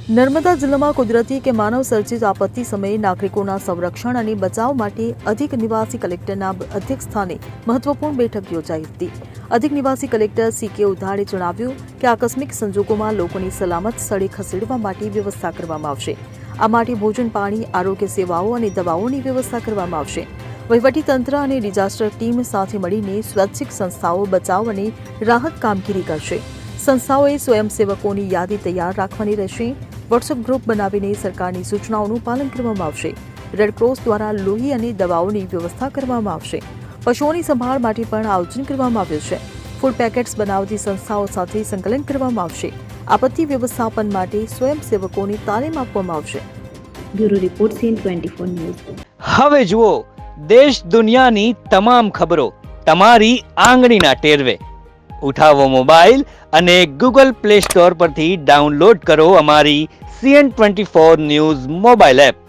નર્મદા જિલ્લામાં કુદરતી કે માનવ સર્જિત આપત્તિ સમયે નાગરિકોના સંરક્ષણ અને બચાવ માટે અધિક નિવાસી કલેક્ટરના અધ્યક્ષસ્થાને મહત્વપૂર્ણ બેઠક યોજાઈ હતી। અધિક નિવાસી કલેક્ટર CK ઉધાડે જણાવ્યું કે આકસ્મિક સંજોગોમાં લોકોની સલામત સ્થળે ખસેડવા માટે વ્યવસ્થા કરવામાં આવશે। આ માટે ભોજન, પાણી, આરોગ્ય સેવાઓ અને દવાઓની વ્યવસ્થા કરવામાં આવશે। વહીવટીતંત્ર અને ડિઝાસ્ટર ટીમ સાથે મળીને સ્વૈચ્છિક સંસ્થાઓ બચાવ અને રાહત કામગીરી કરશે। સંસ્થાઓએ સ્વયંસેવકોની યાદી તૈયાર રાખવાની રહેશે। વોટ્સએપ ગ્રુપ બનાવીને સરકારની સૂચનાઓનું પાલન કરવામાં આવશે। રેડક્રોસ દ્વારા લોહી અને દવાઓની વ્યવસ્થા કરવામાં આવશે। પશુઓની સંભાળ માટે પણ આયોજન કરવામાં આવ્યું છે। ફૂડ પેકેટ્સ બનાવતી સંસ્થાઓ સાથે સંકલન કરવામાં આવશે। આપત્તિ વ્યવસ્થાપન માટે સ્વયંસેવકોની તાલીમ આપવામાં આવશે। Bureau report CN24 news. હવે જુઓ દેશ દુનિયાની તમામ ખબરો તમારી આંગળીના ટેરવે। ઉઠાવો મોબાઈલ અને Google Play Store પરથી ડાઉનલોડ કરો અમારી CN24 ન્યૂઝ મોબાઈલ એપ।